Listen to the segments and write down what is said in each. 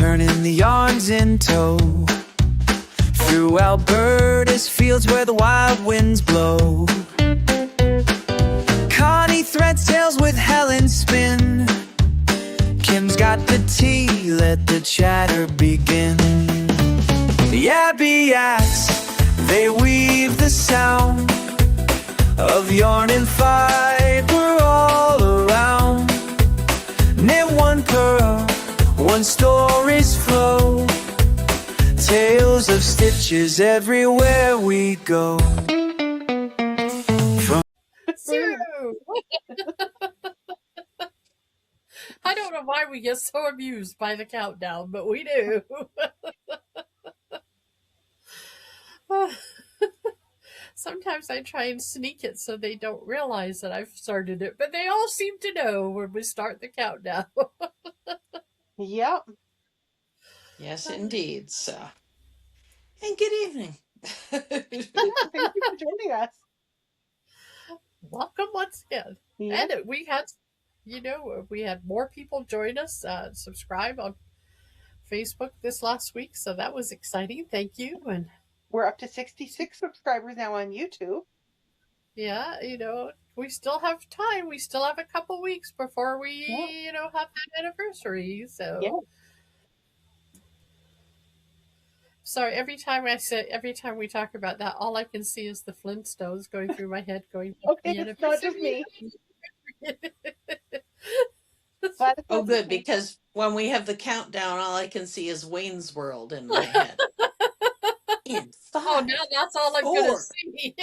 turning the yarns in tow. Through Alberta's fields where the wild winds blow, Connie threads tales with Helen spin. Kim's got the tea, let the chatter begin. The Abiaks, they weave the sound of yarn and fiber all around. Knit one purl, one story's flow. Tales of stitches everywhere we go. I don't know why we get so amused by the countdown, but we do. Sometimes I try and sneak it so they don't realize that I've started it, but they all seem to know when we start the countdown. Yep. Yes, indeed. So, and good evening. Thank you for joining us. Welcome once again. Yep. And we had, we had more people join us, subscribe on Facebook this last week, so that was exciting. Thank you. And we're up to 66 subscribers now on YouTube. Yeah, we still have time. We still have a couple weeks before we, have that anniversary. So, sorry. Every time we talk about that, all I can see is the Flintstones going through my head. Going, okay, it's not just me. Oh, good, because when we have the countdown, all I can see is Wayne's World in my head. In 5, oh, now that's all I'm going to see.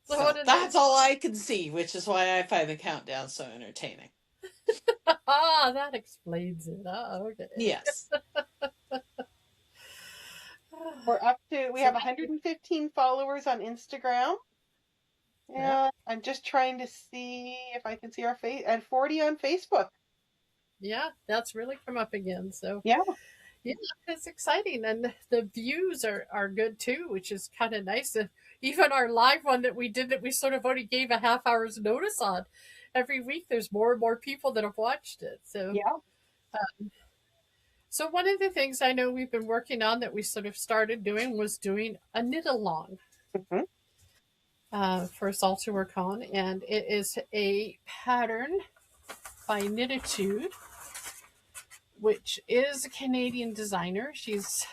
So that's all I can see, which is why I find the countdown so entertaining. That explains it. Okay. Yes. We have 115 followers on Instagram. And I'm just trying to see if I can see our face, and 40 on Facebook. Yeah, that's really come up again. So yeah, it's exciting, and the views are good too, which is kind of nice. Even our live one that we did, that we sort of only gave a half hour's notice on, every week there's more and more people that have watched it. So so one of the things I know we've been working on that we sort of started doing was doing a knit along. For us all to work on, and it is a pattern by Knititude, which is a Canadian designer. She's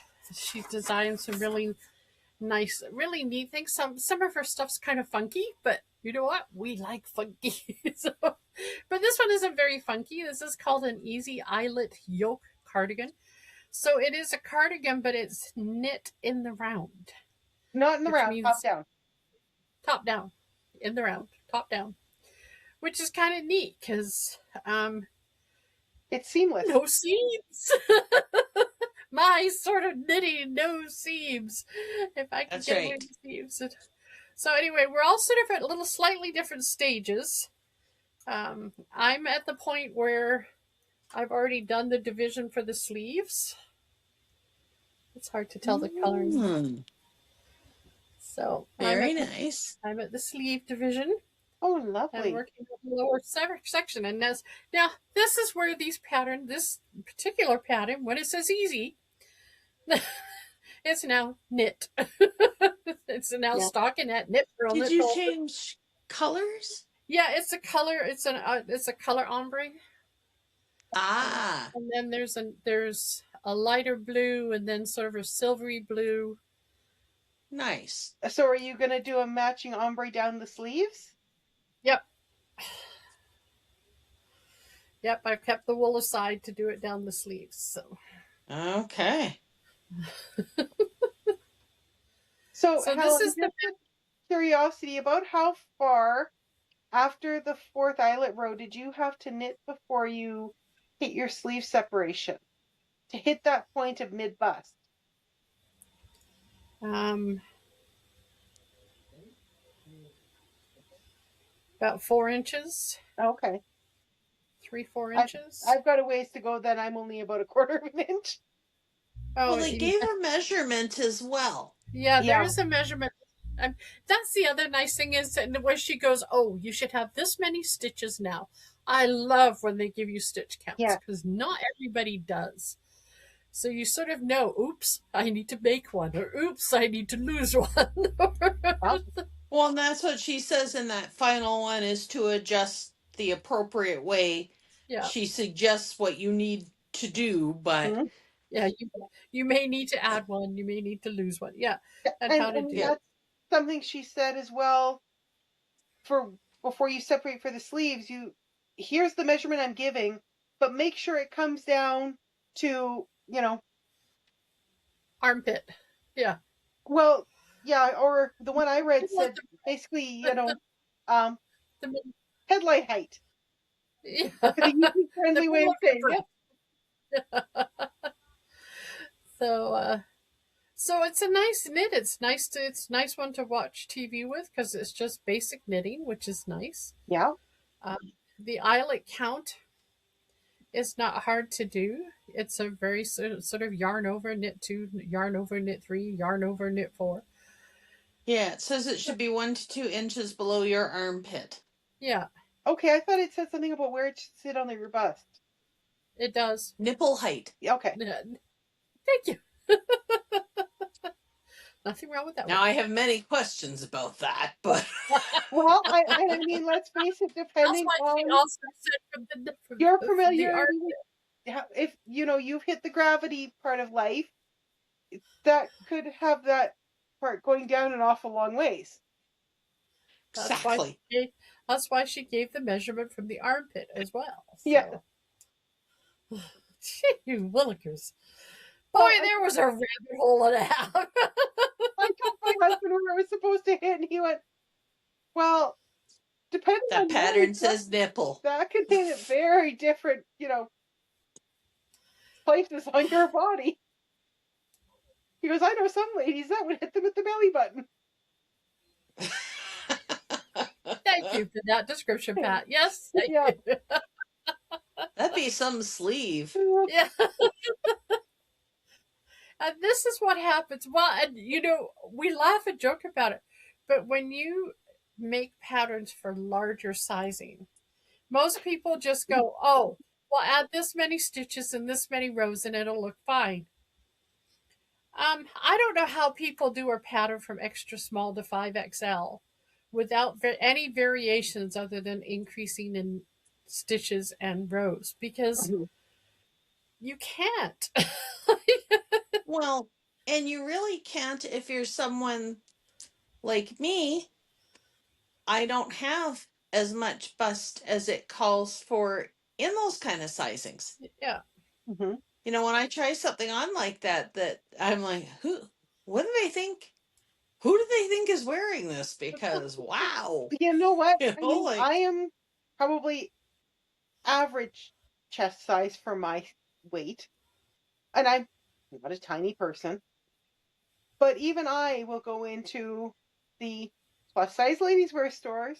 designed some really nice, really neat things. Some of her stuff's kind of funky, but you know what? We like funky. But this one isn't very funky. This is called an Easy Eyelet Yoke cardigan. So it is a cardigan, but it's knit in the round. Not in the round, top down. Top down, in the round, top down, which is kind of neat because it's seamless. No seams. My sort of knitting, no seams. If I can get rid of seams. So anyway, we're all sort of at little slightly different stages. I'm at the point where I've already done the division for the sleeves. It's hard to tell the coloring. So very nice. I'm at the sleeve division. Oh, lovely. I'm working with the lower section. And now this is where this particular pattern, when it says easy, it's now knit. It's now stockinette knit. Did you change colors? Yeah, it's a color. It's a color ombre. Ah. And then there's a lighter blue, and then sort of a silvery blue. Nice. So are you going to do a matching ombre down the sleeves? Yep. Yep, I've kept the wool aside to do it down the sleeves. So. Okay. So this is the curiosity about how far after the 4th eyelet row did you have to knit before you hit your sleeve separation to hit that point of mid bust? About 4 inches. Okay. 3-4 inches. I've got a ways to go. Then I'm only about 1/4 of an inch. Oh, well, they gave a measurement as well. Yeah, there is a measurement. That's the other nice thing is where she goes, oh, you should have this many stitches now. I love when they give you stitch counts because not everybody does. So you sort of know, oops, I need to make one, or oops, I need to lose one. Well, and that's what she says in that final one is to adjust the appropriate way. Yeah. She suggests what you need to do, but yeah, you may need to add one, you may need to lose one. Yeah. And how to do it. That's something she said as well. For before you separate for the sleeves, here's the measurement I'm giving, but make sure it comes down to, armpit. Yeah. Well, yeah, or the one I read said basically, headlight height. Yeah. The user-friendly way of saying it. So it's a nice knit. It's nice one to watch TV with because it's just basic knitting, which is nice. Yeah. The eyelet count is not hard to do. It's a very sort of yarn over knit 2, yarn over knit 3, yarn over knit 4. Yeah, it says it should be 1 to 2 inches below your armpit. Yeah. Okay, I thought it said something about where it should sit on your bust. It does. Nipple height. Okay. Thank you. Nothing wrong with that. Now I have many questions about that, but well, I mean, let's face it, depending on also said from your familiarity with, if you've hit the gravity part of life, that could have that part going down an awful long ways. Exactly. That's why she gave the measurement from the armpit as well. So. Yeah. You willikers. Boy, there was a rabbit hole and a half. I told my husband where it was supposed to hit, and he went, well, depending on that pattern says nipple. That could hit at very different, places on your body. He goes, I know some ladies that would hit them at the belly button. Thank you for that description, Pat. Yes, thank you. That'd be some sleeve. Yeah. And this is what happens. Well, and we laugh and joke about it, but when you make patterns for larger sizing, most people just go, oh, well, add this many stitches and this many rows and it'll look fine. I don't know how people do a pattern from extra small to 5XL without any variations other than increasing in stitches and rows, because you can't. Well, and you really can't if you're someone like me. I don't have as much bust as it calls for in those kind of sizings. Yeah. Mm-hmm. When I try something on like that I'm like, what do they think? Who do they think is wearing this? Because, wow. You know what? I I am probably average chest size for my weight. And I'm not a tiny person. But even I will go into the plus size ladies wear stores,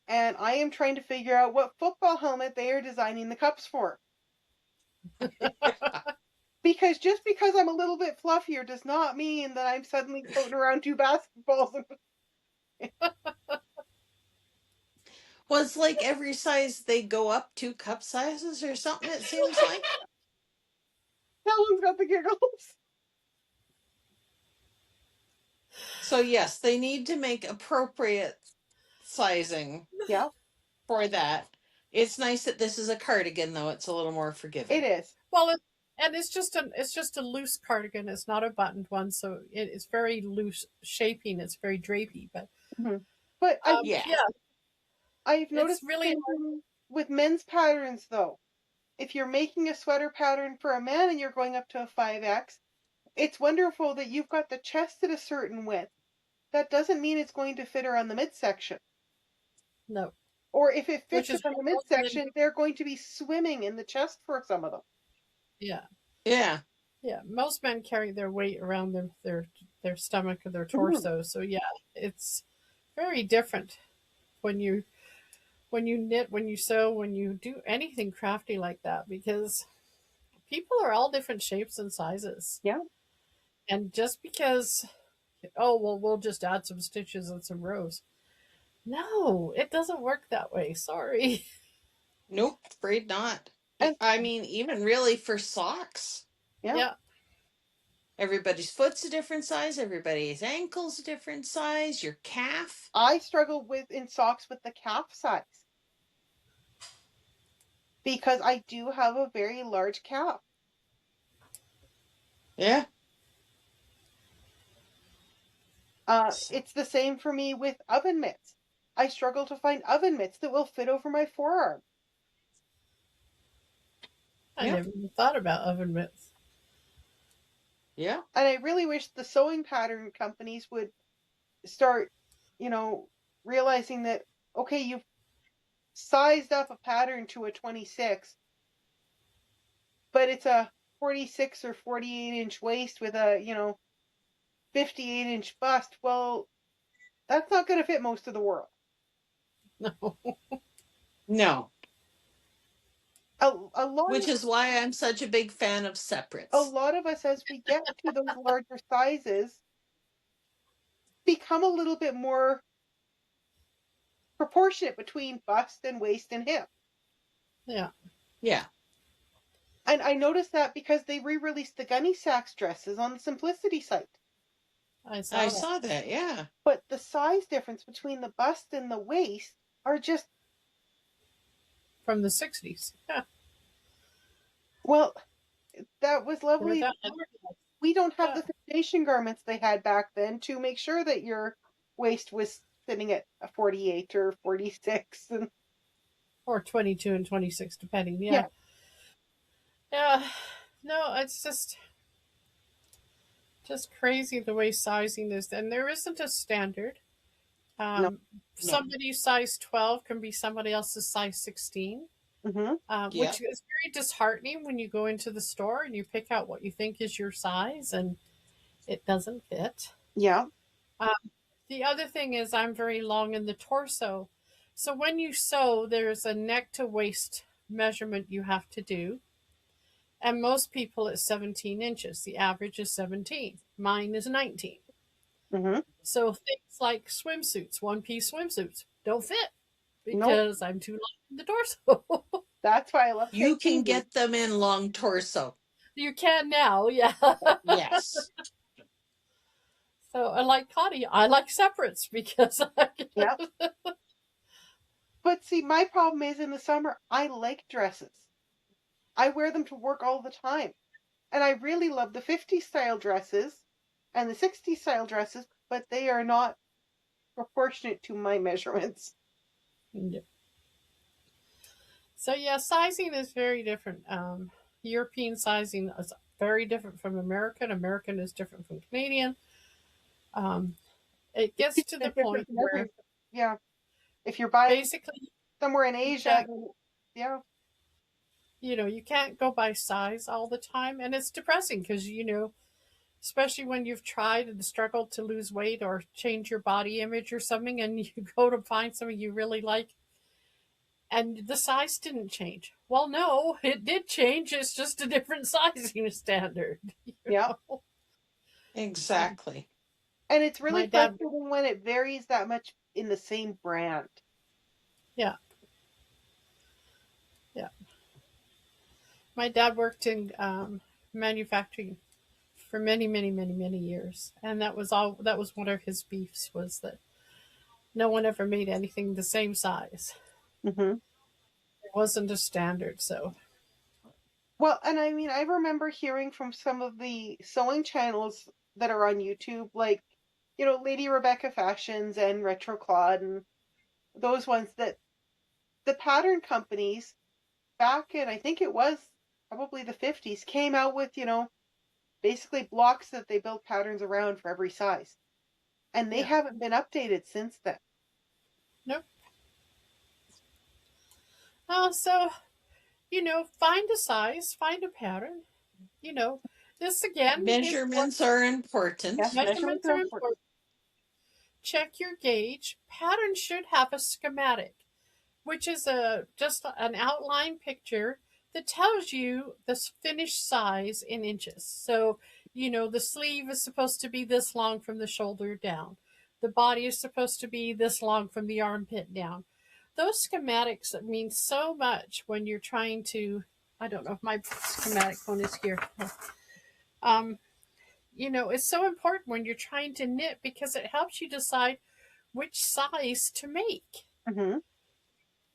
and I am trying to figure out what football helmet they are designing the cups for. Because just because I'm a little bit fluffier does not mean that I'm suddenly floating around 2 basketballs. Well, it's like every size they go up 2 cup sizes or something, it seems like. Helen's got the giggles. So yes, they need to make appropriate sizing for that. It's nice that this is a cardigan, though. It's a little more forgiving. It is. Well, and it's just a loose cardigan. It's not a buttoned one, so it's very loose shaping. It's very drapey, but but I've I've noticed really with men's patterns though. If you're making a sweater pattern for a man and you're going up to a 5X, it's wonderful that you've got the chest at a certain width. That doesn't mean it's going to fit around the midsection. No. Or if it fits around the midsection, they're going to be swimming in the chest for some of them. Yeah. Yeah. Yeah. Most men carry their weight around their stomach or their torso. So yeah, it's very different when you knit, when you sew, when you do anything crafty like that, because people are all different shapes and sizes. Yeah. And just because oh, well, we'll just add some stitches and some rows. No, it doesn't work that way. Sorry. Nope, afraid not. And I mean, even really for socks. yeah, Yeah. Everybody's foot's a different size, everybody's ankle's a different size, your calf. I struggle with in socks with the calf size because I do have a very large calf. Yeah. It's the same for me with oven mitts. I struggle to find oven mitts that will fit over my forearm. I Yeah. never even thought about oven mitts. Yeah. And I really wish the sewing pattern companies would start, realizing that, okay, you've sized up a pattern to a 26, but it's a 46 or 48-inch waist with a, 58-inch bust. Well, that's not going to fit most of the world. No. No. A lot Which of, is why I'm such a big fan of separates. a lot of us, as we get to those larger sizes, become a little bit more proportionate between bust and waist and hip. Yeah. Yeah. And I noticed that because they re-released the Gunny Sacks dresses on the Simplicity site. I saw I that. saw that, yeah. But the size difference between the bust and the waist are just, From the 60s. Yeah. well, that was They're lovely. that- We don't have Yeah. the foundation garments they had back then to make sure that your waist was sitting at a 48 or 46. And Or 22 and 26, depending. Yeah. Yeah. No, it's just crazy the way sizing is. And there isn't a standard. No. Somebody's size 12 can be somebody else's size 16. Mhm. Yeah. Which is very disheartening when you go into the store and you pick out what you think is your size and it doesn't fit. Yeah. The other thing is I'm very long in the torso. So when you sew, there's a neck to waist measurement you have to do. And most people it's 17 inches. The average is 17. Mine is 19. Mhm. So things like swimsuits, one-piece swimsuits, don't fit Nope. because I'm too long in the torso. That's why I love You St. can David's. get them in long torso. You can now, yeah. Yes. So I like Connie. I like separates because Yeah. But see, my problem is in the summer, I like dresses. I wear them to work all the time. And I really love the 50s style dresses and the 60s style dresses, but they are not proportionate to my measurements. Yeah. So yeah, sizing is very different. European sizing is very different from American. American is different from Canadian. It gets to the They're point different where measurements. Yeah. If you're buying basically, somewhere in Asia, yeah. you can't go by size all the time, and it's depressing because especially when you've tried and struggled to lose weight or change your body image or something, and you go to find something you really like, and the size didn't change. Well, no, it did change. It's just a different sizing standard. Yeah. Exactly. And it's really My dad- frustrating when it varies that much in the same brand. Yeah. My dad worked in manufacturing for many, many, many, many years, and that was one of his beefs, was that no one ever made anything the same size. Mm-hmm. It wasn't a standard, so Well, and I mean, I remember hearing from some of the sewing channels that are on YouTube, like, Lady Rebecca Fashions and Retro Claude and those ones, that the pattern companies back in, I think it was probably the 50s, came out with, basically blocks that they built patterns around for every size. And they Yeah. haven't been updated since then. nope. So find a size, find a pattern. This again. Measurements are important. Yes. Measurements are important. Check your gauge. Pattern should have a schematic, which is just an outline picture that tells you the finished size in inches. So The sleeve is supposed to be this long from the shoulder down. The body is supposed to be this long from the armpit down. Those schematics mean so much when you're trying to, I don't know if my schematic one is here. Um, it's so important when you're trying to knit because it helps you decide which size to make. Mm-hmm.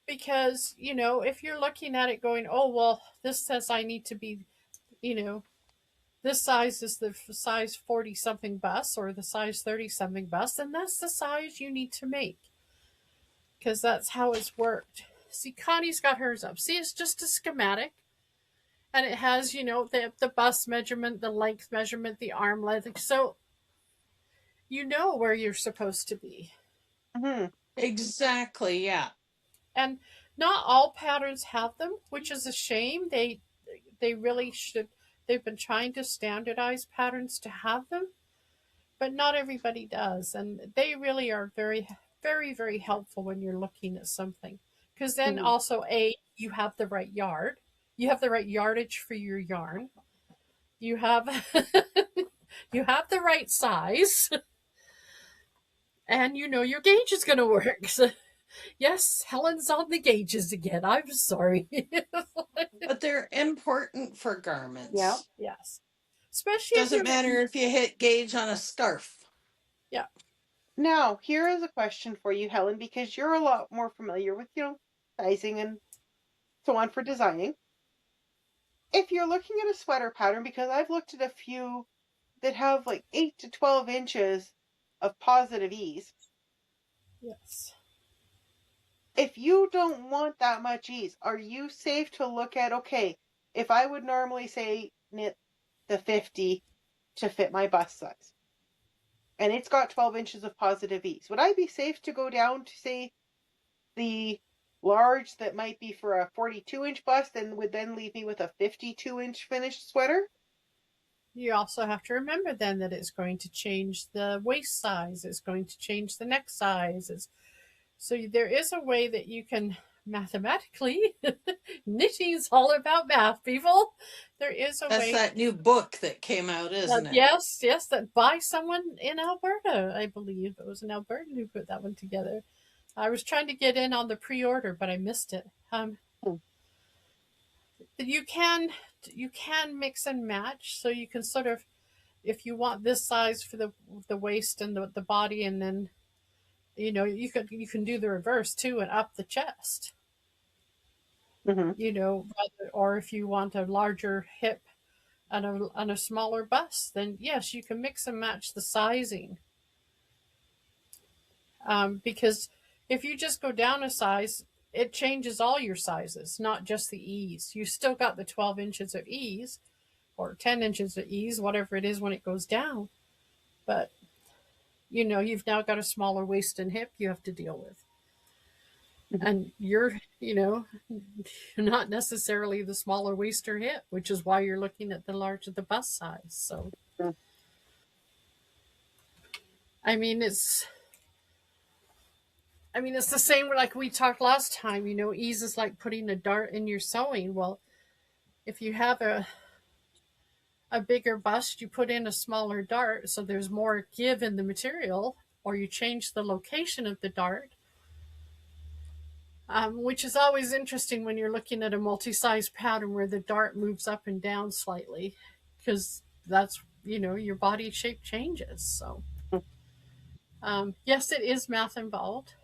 Because, if you're looking at it going, oh, well, this says I need to be, this size is the size 40 something bust or the size 30 something bust, and that's the size you need to make. Because that's how it's worked. See, Connie's got hers up. See, it's just a schematic. And it has, the bust measurement, the length measurement, the arm length. So you know where you're supposed to be. Mm-hmm. Exactly, yeah. And not all patterns have them, which is a shame. They really should. They've been trying to standardize patterns to have them, but not everybody does. And they really are very, very, very helpful when you're looking at something. Because then also, you have the right yard. You have the right yardage for your yarn. You have you have the right size. And your gauge is going to work. So, yes, Helen's on the gauges again. I'm sorry. But they're important for garments. Yeah. Yes. Especially doesn't matter if you hit gauge on a scarf. Yeah. Now, here is a question for you, Helen, because you're a lot more familiar with, sizing and so on for designing. If you're looking at a sweater pattern, because I've looked at a few that have like 8 to 12 inches of positive ease. Yes. If you don't want that much ease, are you safe to look at, okay, if I would normally say knit the 50 to fit my bust size, and it's got 12 inches of positive ease, would I be safe to go down to, say, the large that might be for a 42-inch bust and would then leave me with a 52-inch finished sweater? You also have to remember then that it's going to change the waist size, it's going to change the neck size. So there is a way that you can mathematically, knitting's all about math, people. There is a way. That's that new book that came out, isn't it? Yes, that by someone in Alberta, I believe. It was an Albertan who put that one together. I was trying to get in on the pre-order, but I missed it. You can mix and match, so you can sort of, if you want this size for the waist and the body, and then you can do the reverse too and up the chest. Mm-hmm. Or if you want a larger hip and a smaller bust, then yes, you can mix and match the sizing. Because if you just go down a size, it changes all your sizes, not just the ease. You still got the 12 inches of ease or 10 inches of ease, whatever it is when it goes down. But, you've now got a smaller waist and hip you have to deal with. And you're not necessarily the smaller waist or hip, which is why you're looking at the larger the bust size. So, I mean, it's the same like we talked last time. Ease is like putting a dart in your sewing. Well, if you have a bigger bust, you put in a smaller dart, so there's more give in the material, or you change the location of the dart. Which is always interesting when you're looking at a multi-size pattern where the dart moves up and down slightly, because that's, your body shape changes. So, yes, it is math involved.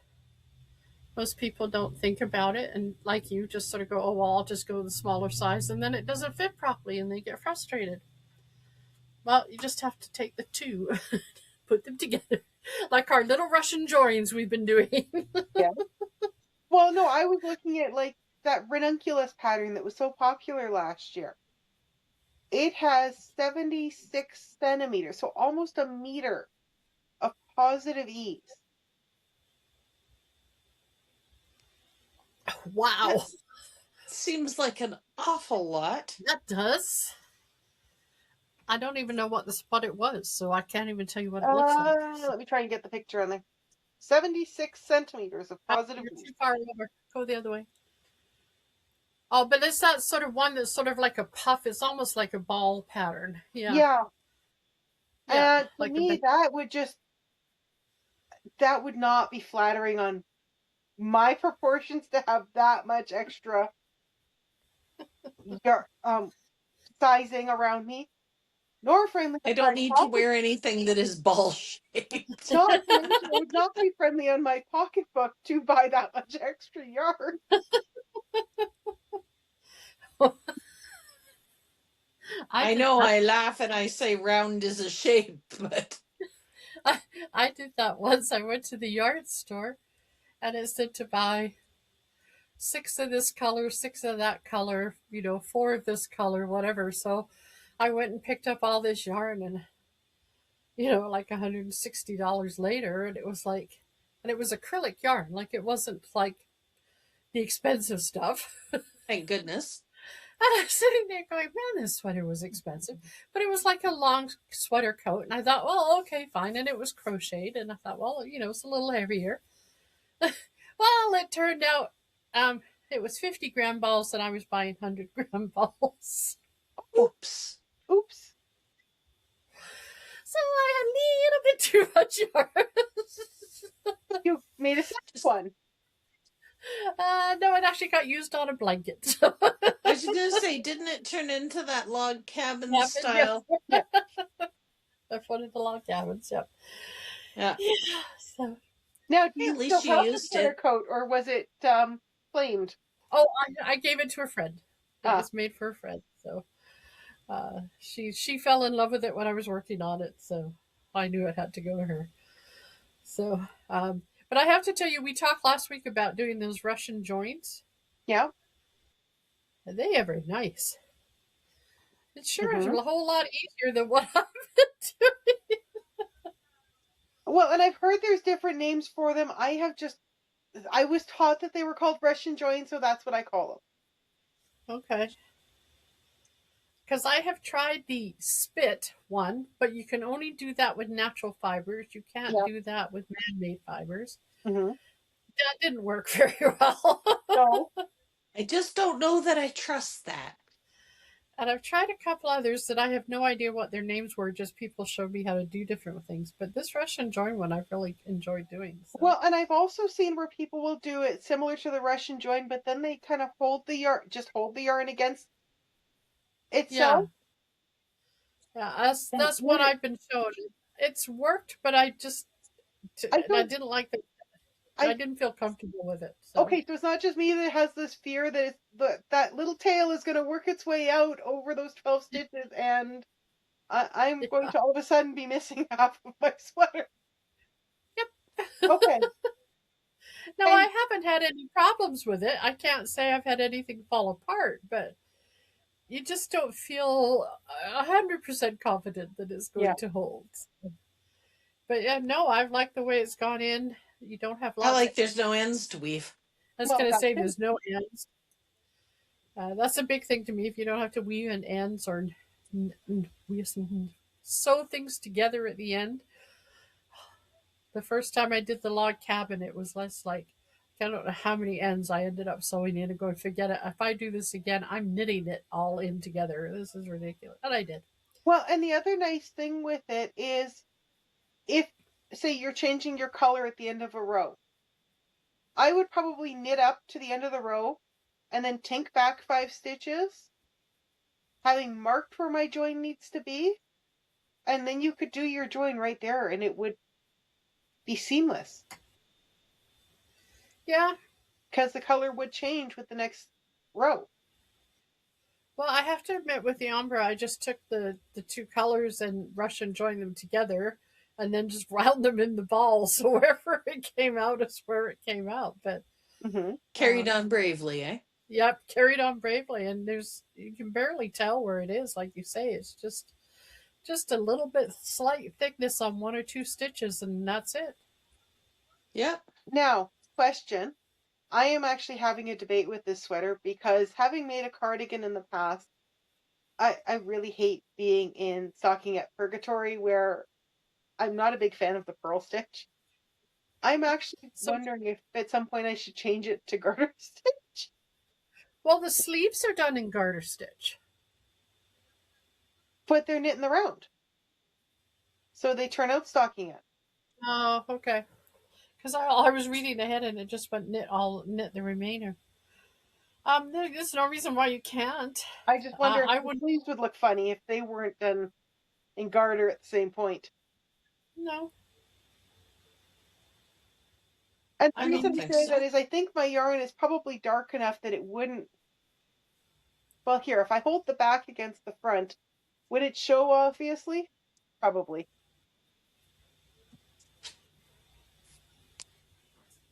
Most people don't think about it, and like you, just sort of go, oh, well, I'll just go the smaller size, and then it doesn't fit properly, and they get frustrated. Well, you just have to take the two, put them together, like our little Russian joins we've been doing. Yeah. Well, no, I was looking at like that ranunculus pattern that was so popular last year. It has 76 centimeters, so almost a meter of positive ease. Wow. That seems like an awful lot. That does. I don't even know what it was, so I can't even tell you what it looks like. Let me try and get the picture on there. 76 centimeters of positive You're ease. too far over. Go the other way. Oh, but it's that sort of one that's sort of like a puff. It's almost like a ball pattern. Yeah. Yeah. Yeah, And to like a me, big. that would not be flattering on my proportions to have that much extra sizing around me, nor friendly I on don't my need to pocket. wear anything that is ball shaped. Not to mention, it would not be friendly on my pocketbook to buy that much extra yarn. I I did know that. I laugh and I say round is a shape, but I did that once. I went to the yard store and it said to buy 6 of this color, 6 of that color, 4 of this color, whatever. So I went and picked up all this yarn and, like $160 later. And it was like, and it was acrylic yarn. Like it wasn't like the expensive stuff. thank goodness. And I was sitting there going, man, this sweater was expensive. But it was like a long sweater coat. And I thought, well, okay, fine. And it was crocheted. And I thought, well, it's a little heavier. Well, it turned out it was 50-gram balls and I was buying 100-gram balls. Oops. Oops. So I had a little bit too much yarn. You made a second one. No, it actually got used on a blanket. I was going to say, didn't it turn into that log cabin style? Yeah. That's one of the log cabins, yep. Yeah. So. Now, do Hey, you at least still you have the used sweater it. coat, or was it flamed? Oh, I gave it to a friend. It Ah. was made for a friend. So she fell in love with it when I was working on it. So I knew it had to go to her. So, but I have to tell you, we talked last week about doing those Russian joints. Yeah. And they are very nice. It sure is Mhm. a whole lot easier than what I've been doing. Well, and I've heard there's different names for them. I was taught that they were called Russian joints, so that's what I call them. Okay. Because I have tried the spit one, but you can only do that with natural fibers. You can't Yeah. do that with man-made fibers. Mm-hmm. That didn't work very well. So, I just don't know that I trust that. And I've tried a couple others that I have no idea what their names were. Just people showed me how to do different things. But this Russian join one, I've really enjoyed doing. So. well, and I've also seen where people will do it similar to the Russian join, but then they kind of hold the yarn against itself. Yeah, that's what I've been shown. It's worked, but I didn't like it. I didn't feel comfortable with it. So. Okay, so it's not just me that has this fear that that little tail is going to work its way out over those 12 stitches, and I'm going to all of a sudden be missing half of my sweater. Yep. Okay. No, I haven't had any problems with it. I can't say I've had anything fall apart, but you just don't feel 100% confident that it's going to hold. But yeah, no, I've liked the way it's gone in. You don't have lots. I like there's no ends to weave. I was going to say there's no ends. That's a big thing to me. If you don't have to weave in ends or sew things together at the end. The first time I did the log cabin, it was less like, I don't know how many ends I ended up sewing in and going, forget it. If I do this again, I'm knitting it all in together. This is ridiculous. And I did. Well, and the other nice thing with it is if, say, you're changing your color at the end of a row, I would probably knit up to the end of the row and then tink back 5 stitches, having marked where my join needs to be, and then you could do your join right there and it would be seamless. Yeah. Because the color would change with the next row. Well, I have to admit with the ombre, I just took the two colors and Russian joined them together and then just wound them in the ball. So wherever it came out is where it came out. But carried on bravely, eh? Yep, carried on bravely. And you can barely tell where it is. Like you say, it's just a little bit slight thickness on 1 or 2 stitches and that's it. Yep. Now, question. I am actually having a debate with this sweater because having made a cardigan in the past, I really hate being in stockinette purgatory where I'm not a big fan of the purl stitch. I'm actually wondering if at some point I should change it to garter stitch. Well, the sleeves are done in garter stitch. But they're knit in the round. So they turn out stockinette. Oh, okay. Because I was reading ahead and it just went knit the remainder. There's no reason why you can't. I just wonder I if the would sleeves would look funny if they weren't done in garter at the same point. no. And the I reason don't I think say so. that is I think my yarn is probably dark enough that it wouldn't. Well, here, if I hold the back against the front, would it show obviously? Probably.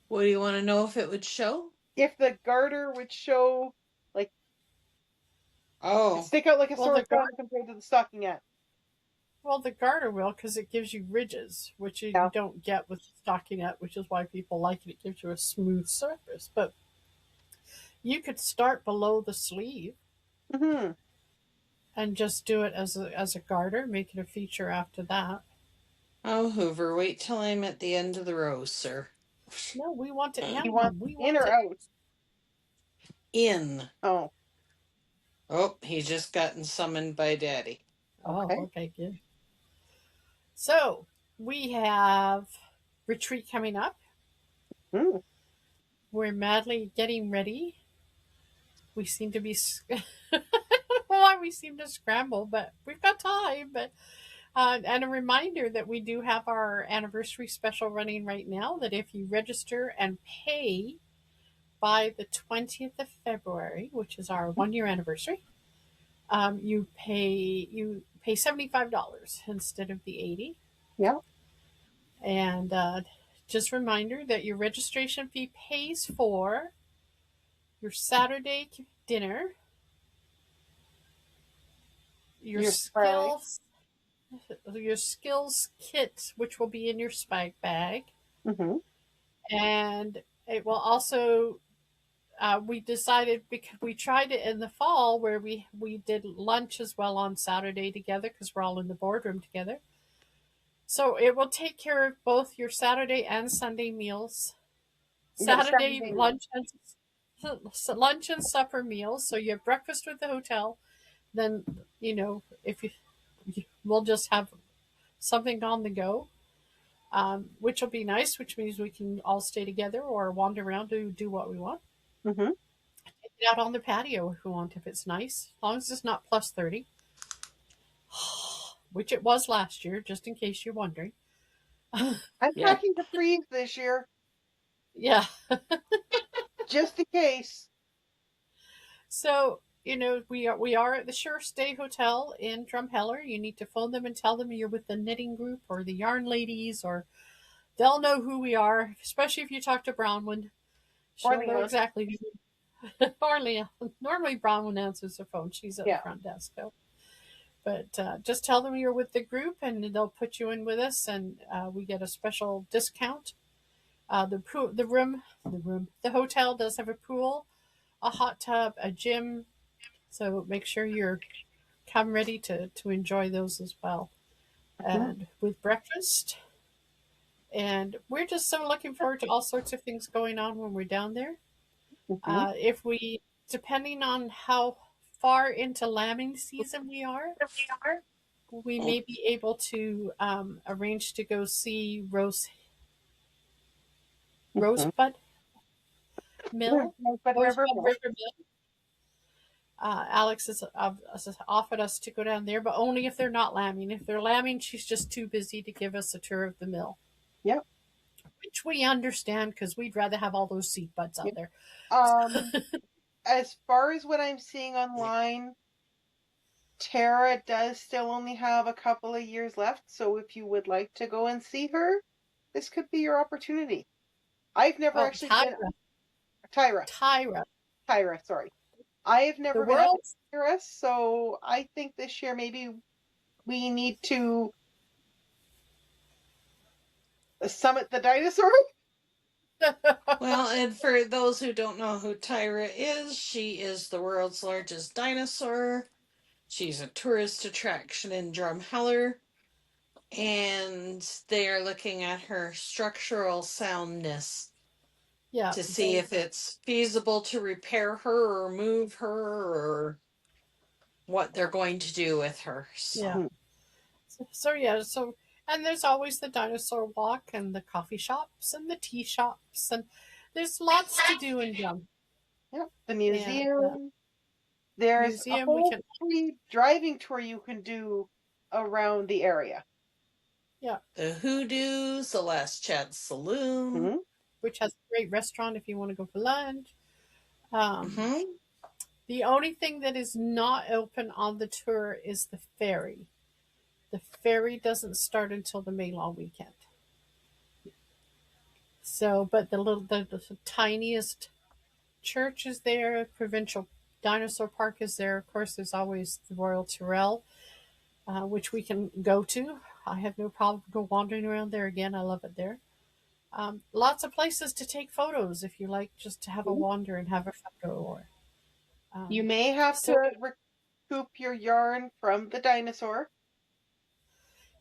What do you want to know if it would show? If the garter would show, like, Oh, stick out like a Well, sore thumb compared to the stockinette. Well, the garter will because it gives you ridges, which you Yeah. don't get with stockinette, which is why people like it. It gives you a smooth surface. But you could start below the sleeve Mm-hmm. and just do it as a garter, make it a feature after that. oh, Hoover, wait till I'm at the end of the row, sir. No, we want it You in. want We in want or it. out? In. Oh, Oh, he's just gotten summoned by Daddy. Oh, okay. okay, good. So we have retreat coming up. Mm. We're madly getting ready. We seem to be. I don't know why we seem to scramble, but we've got time. But and a reminder that we do have our anniversary special running right now. That if you register and pay by the 20th of February, which is our 1 year anniversary, you pay $75 instead of the 80. Yeah. And just reminder that your registration fee pays for your Saturday dinner, your Your spray. skills kit, which will be in your spag bag, Mm-hmm. and it will also. We decided because we tried it in the fall where we did lunch as well on Saturday together because we're all in the boardroom together. So it will take care of both your Saturday and Sunday meals. Saturday Saturday. lunch and supper meals. So you have breakfast with the hotel. Then if we'll just have something on the go, which will be nice. Which means we can all stay together or wander around to do what we want. Mm-hmm. Get out on the patio if we want, if it's nice, as long as it's not plus 30, which it was last year. Just in case you're wondering. I'm Yeah. packing the freeze this year, Yeah. just in case. So we are at the Sure Stay Hotel in Drumheller. You need to phone them and tell them you're with the knitting group or the yarn ladies, or they'll know who we are. Especially if you talk to Brownwood, she'll know Leah. exactly. Or Leah. Normally Brownwood answers the phone. She's at the front desk though. But just tell them you're with the group, and they'll put you in with us, and we get a special discount. The hotel does have a pool, a hot tub, a gym. So make sure you're come ready to enjoy those as well. And with breakfast. And we're just so looking forward to all sorts of things going on when we're down there. If we, depending on how far into lambing season we are, we may be able to arrange to go see Rosebud Mill. Rosebud River Mill. Alex has offered us to go down there, but only if they're not lambing. If they're lambing, she's just too busy to give us a tour of the mill. Yep. Which we understand because we'd rather have all those seat butts out there. As far as what I'm seeing online, Tara does still only have a couple of years left. So if you would like to go and see her, this could be your opportunity. I've never actually been. Tyra, sorry. I have never been up to Tyra, so I think this year maybe we need to summit the dinosaur. Well, and for those who don't know who Tyra is, she is the world's largest dinosaur. She's a tourist attraction in Drumheller, and they are looking at her structural soundness to see if it's feasible to repair her or move her or what they're going to do with her. So. Yeah. So And there's always the dinosaur walk and the coffee shops and the tea shops, and there's lots to do in Drum. Yep. The And museum. There's a museum, we whole can, free driving tour you can do around the area. yeah, The Hoodoo's, the Last Chance Saloon. Mhm. which has a great restaurant if you want to go for lunch. Hmm. The only thing that is not open on the tour is the ferry. The ferry doesn't start until the May long weekend. So, but the tiniest church is there. Provincial Dinosaur Park is there. Of course, there's always the Royal Tyrrell, which we can go to. I have no problem go wandering around there again. I love it there. Lots of places to take photos if you like just to have a wander and have a photo. Or You may have so- to recoup your yarn from the dinosaur.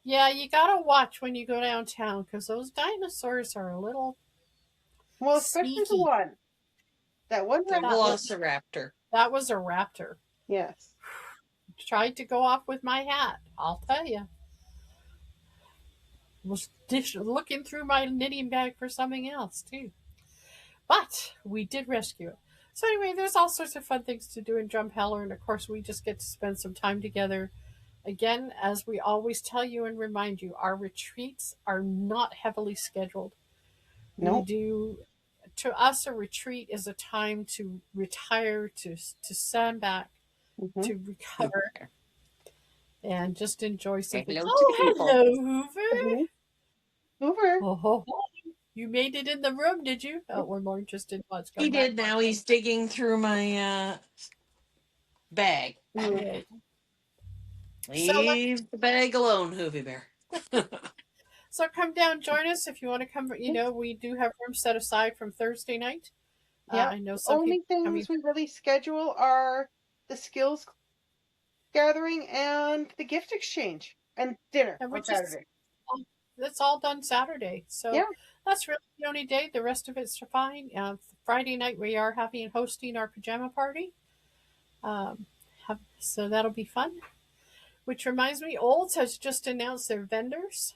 yeah, you gotta watch when you go downtown because those dinosaurs are a little. Well, especially the Sneaky. one. That one The that Velociraptor. That was a raptor. Yes. Tried to go off with my hat. I'll tell you. Was looking through my knitting bag for something else too. But we did rescue it. So anyway, there's all sorts of fun things to do in Drumheller, and of course we just get to spend some time together. Again, as we always tell you and remind you, our retreats are not heavily scheduled. Nope. We do. To us, a retreat is a time to retire, to stand back, Mhm. to recover, and just enjoy something. Hello to the people. Hello, Hoover. Mhm. Hoover. Oh, you made it in the room, did you? Oh, we're more interested in what's He going on. did. Now he's digging through my bag. Mhm. Leave the bag alone, Hoovy Bear. So come down, join us if you want to come. You know, we do have room set aside from Thursday night. Yeah. I know The some only people coming. things we really schedule are the skills gathering and the gift exchange and dinner And on which is- Saturday. That's all done Saturday. So Yeah. that's really the only day. The rest of it's fine. Friday night we are hosting our pajama party. So that'll be fun. Which reminds me, Olds has just announced their vendors.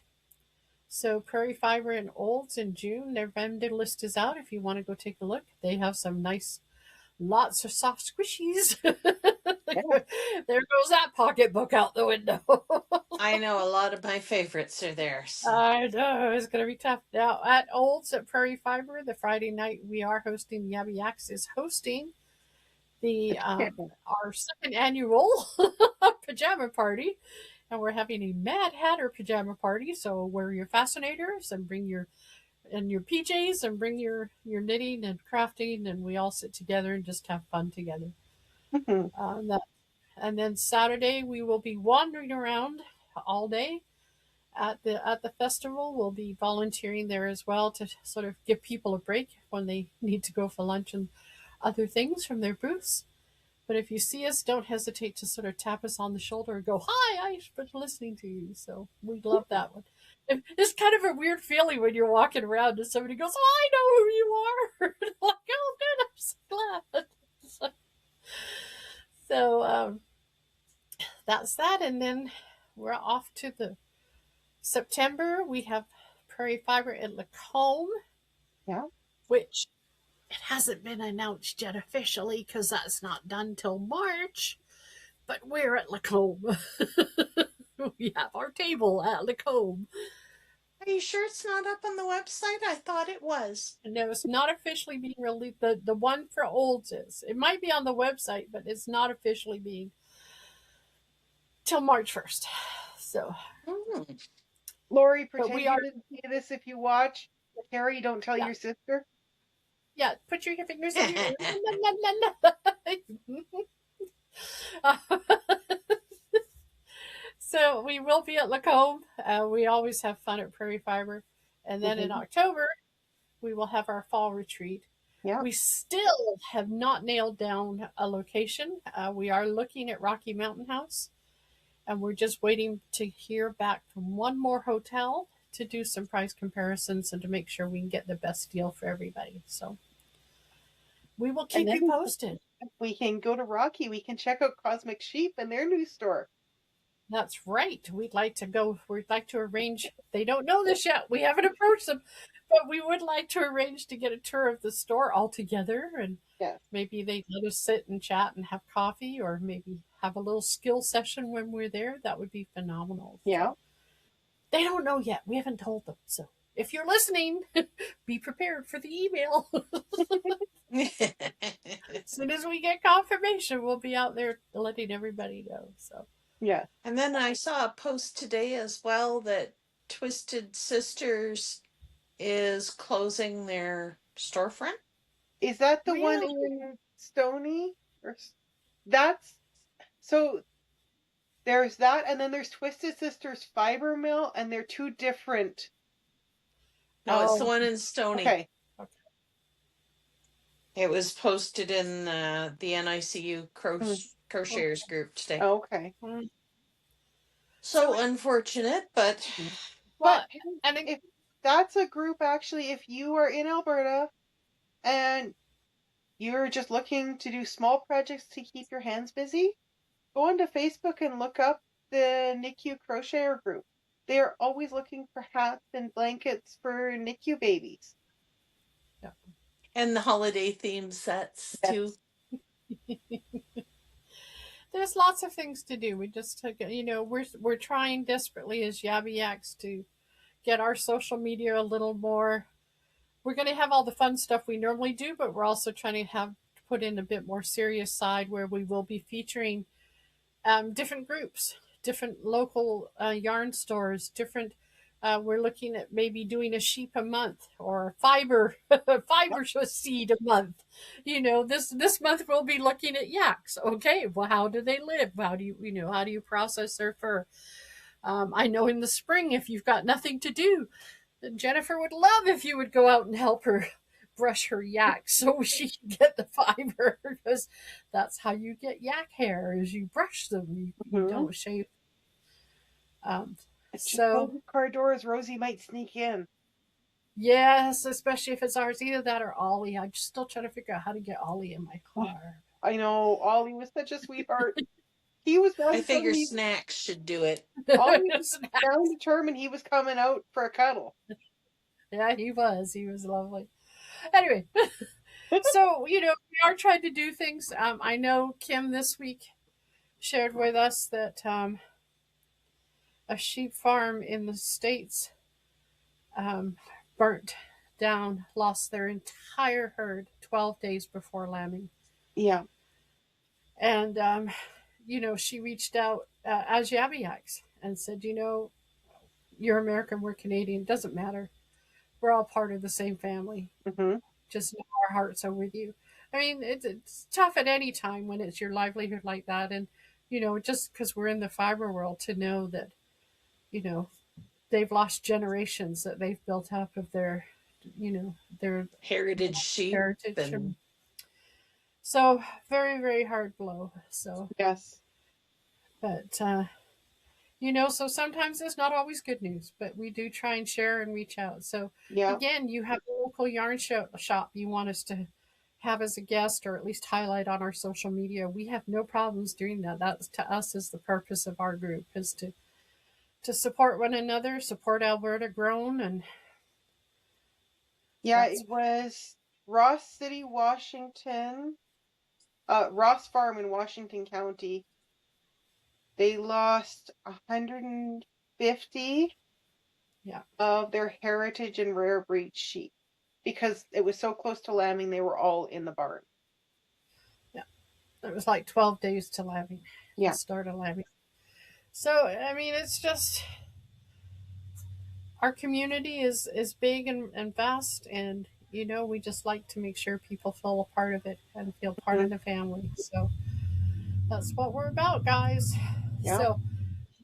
So Prairie Fiber and Olds in June, their vendor list is out if you want to go take a look. They have some nice, lots of soft squishies. There goes that pocketbook out the window. I know a lot of my favorites are there. So. I know, it's going to be tough. Now, at Olds at Prairie Fiber, the Friday night we are hosting, Yabby Yaks is hosting the our second annual pajama party. And we're having a Mad Hatter pajama party. So wear your fascinators and bring your PJs and bring your knitting and crafting, and we all sit together and just have fun together. Mhm. And then Saturday we will be wandering around all day at the festival. We'll be volunteering there as well to sort of give people a break when they need to go for lunch and other things from their booths. But if you see us, don't hesitate to sort of tap us on the shoulder and go, "Hi, I've been listening to you." So we love that one. It's kind of a weird feeling when you're walking around and somebody goes, "Oh, I know who you are." Like, oh, good, I'm so glad. So that's that. And then we're off to the September. We have Prairie Fiber at Lacombe. Yeah. Which it hasn't been announced yet officially because that's not done till March. But we're at Lacombe. We have our table at Lacombe. Are you sure it's not up on the website? I thought it was. No, it's not officially being released. The one for Olds is. It might be on the website, but it's not officially being till March 1st. So, Lori, But pretend we you are- didn't see this if you watch. Terry, don't tell Yeah. your sister. yeah, put your fingers in your So we will be at Lacombe. We always have fun at Prairie Fiber. And then in Mhm. October, we will have our fall retreat. Yeah. We still have not nailed down a location. We are looking at Rocky Mountain House, and we're just waiting to hear back from one more hotel to do some price comparisons and to make sure we can get the best deal for everybody. So we will keep And you then- posted. If we can go to Rocky, we can check out Cosmic Sheep and their new store. That's right. We'd like to go. We'd like to arrange. They don't know this yet. We haven't approached them, but we would like to arrange to get a tour of the store all together, and Yes. maybe they let us sit and chat and have coffee, or maybe have a little skill session when we're there. That would be phenomenal. Yeah. They don't know yet. We haven't told them. So if you're listening, be prepared for the email. As soon as we get confirmation, we'll be out there letting everybody know. So Yeah. And then I saw a post today as well that Twisted Sisters is closing their storefront. Is that the one Really? in Stony? That's so. There's that, and then there's Twisted Sisters Fiber Mill, and they're two different. No, it's the one in Stony. Okay. It was posted in the NICU crocheters group today. Okay. So unfortunate, but But and if that's a group, actually, if you are in Alberta and you're just looking to do small projects to keep your hands busy, go onto Facebook and look up the NICU crocheter group. They are always looking for hats and blankets for NICU babies. Yeah. And the holiday theme sets too. There's lots of things to do. We just, we're trying desperately as Yabby Yaks to get our social media a little more. We're going to have all the fun stuff we normally do, but we're also trying to put in a bit more serious side where we will be featuring different groups, different local yarn stores, different. We're looking at maybe doing a sheep a month or fiber seed a month. This month we'll be looking at yaks. Okay, well, how do they live? How do you process their fur? I know in the spring, if you've got nothing to do, Jennifer would love if you would go out and help her brush her yak so she can get the fiber, because that's how you get yak hair, is you brush them. You don't shave. So car doors, Rosie might sneak in. Yes, especially if it's ours. Either that or Ollie. I'm just still trying to figure out how to get Ollie in my car. I know, Ollie was such a sweetheart. He was. I figure Snacks should do it. Ollie was down determined he was coming out for a cuddle. Yeah, he was. He was lovely. Anyway, so we are trying to do things. I know Kim this week shared with us that a sheep farm in the States burnt down, lost their entire herd 12 days before lambing. Yeah. And, she reached out as Yabby Yaks and said, you're American, we're Canadian, doesn't matter. We're all part of the same family. Mm-hmm. Just know our hearts are with you. I mean, it's tough at any time when it's your livelihood like that. And, just because we're in the fiber world, to know that, they've lost generations that they've built up of their heritage sheep. So very, very hard blow. So yes. But, so sometimes it's not always good news, but we do try and share and reach out. So again, you have a local yarn shop you want us to have as a guest, or at least highlight on our social media. We have no problems doing that. That to us is the purpose of our group, is to support one another, support Alberta Grown. And it was Ross City, Washington, Ross Farm in Washington County. They lost 150 of their heritage and rare breed sheep because it was so close to lambing. They were all in the barn. Yeah, it was like 12 days to lambing. Yeah, started lambing. So I mean, it's just our community is big and vast, and we just like to make sure people feel a part of it and feel part of the family. So that's what we're about, guys. Yeah. So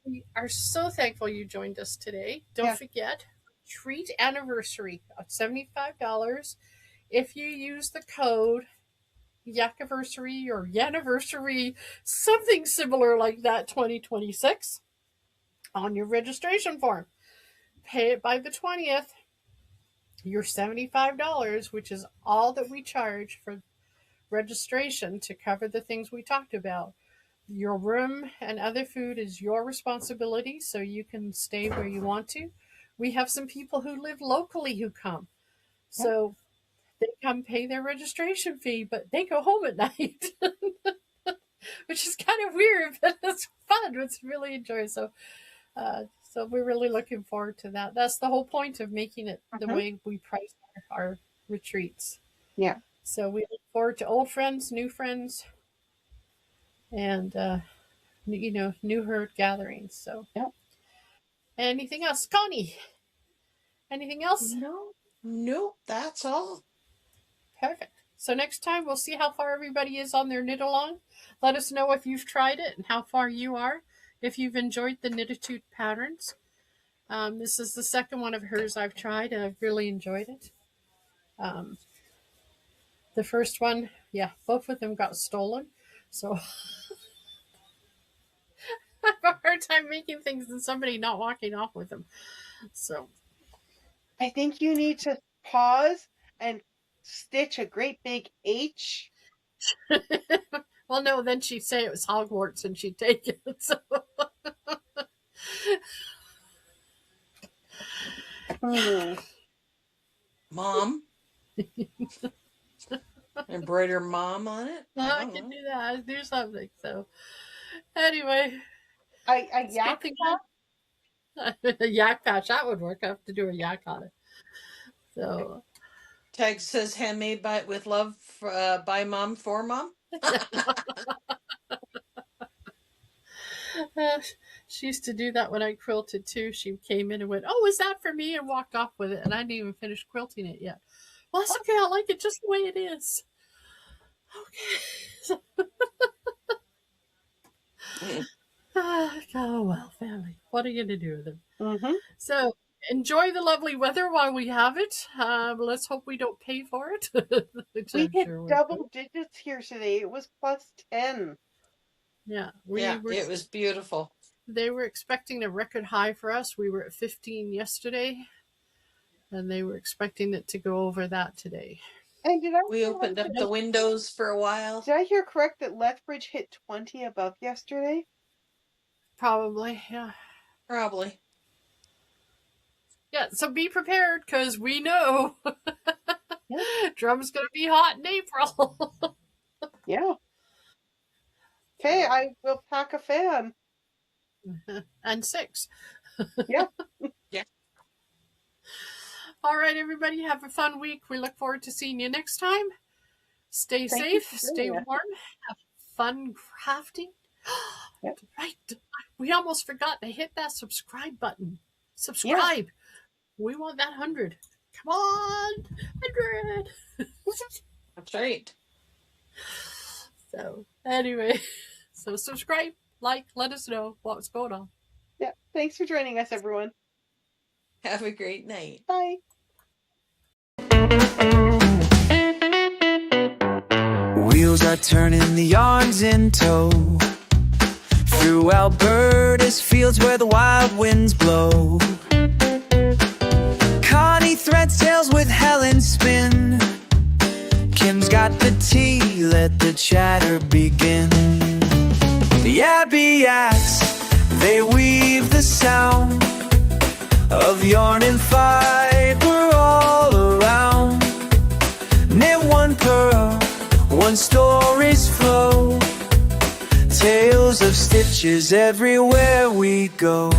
we are so thankful you joined us today. Don't forget, treat anniversary of $75. If you use the code Yakiversary or Yaniversary, something similar like that, 2026, on your registration form. Pay it by the 20th. Your $75, which is all that we charge for registration to cover the things we talked about, Your room and other food is your responsibility, so you can stay where you want to. We have some people who live locally who come. So they come pay their registration fee, but they go home at night, which is kind of weird, but it's fun. It's really enjoyable. So we're really looking forward to that. That's the whole point of making it the way we price our retreats. Yeah. So we look forward to old friends, new friends, and new herd gatherings. So yeah. Anything else, Connie? Anything else? Nope, that's all. Perfect. So next time we'll see how far everybody is on their knit along. Let us know if you've tried it and how far you are. If you've enjoyed the Knititude patterns. This is the second one of hers I've tried, and I've really enjoyed it. The first one, both of them got stolen. So I have a hard time making things and somebody not walking off with them. So I think you need to pause and stitch a great big H. Well, no, then she'd say it was Hogwarts and she'd take it. So Mom. Embroider Mom on it. I can do that. I'll do something. So anyway. A yak patch? A yak patch. That would work. I have to do a yak on it. So Tag says handmade with love by Mom for Mom. She used to do that when I quilted too. She came in and went, "Oh, is that for me?" and walked off with it, and I didn't even finish quilting it yet. Well, that's okay. I like it just the way it is. Okay. Oh well, family. What are you gonna do with them? Mm-hmm. So enjoy the lovely weather while we have it. Let's hope we don't pay for it. We hit double digits here today. It was +10. Yeah, it was beautiful. They were expecting a record high for us. We were at 15 yesterday, and they were expecting it to go over that today. And we opened up the windows for a while. Did I hear correct that Lethbridge hit 20 above yesterday? Probably, yeah. Probably. Yeah, so be prepared, because we know Drum's going to be hot in April. Yeah. Okay, I will pack a fan. And 6. Yeah. Yeah. All right, everybody, have a fun week. We look forward to seeing you next time. Stay safe, stay warm, have fun crafting. Yep. Right. We almost forgot to hit that subscribe button. Subscribe. Yeah. We want that 100. Come on, 100. That's right. So anyway, subscribe, like, let us know what's going on. Yeah. Thanks for joining us, everyone. Have a great night. Bye. Wheels are turning, the yarn's in tow. Through Alberta's fields where the wild winds blow. Connie threads tales with Helen spin. Kim's got the tea, let the chatter begin. The Abbey Yaks, they weave the sound of yarn and fiber all around. Knit one pearl, one story's flow. Tales of stitches everywhere we go.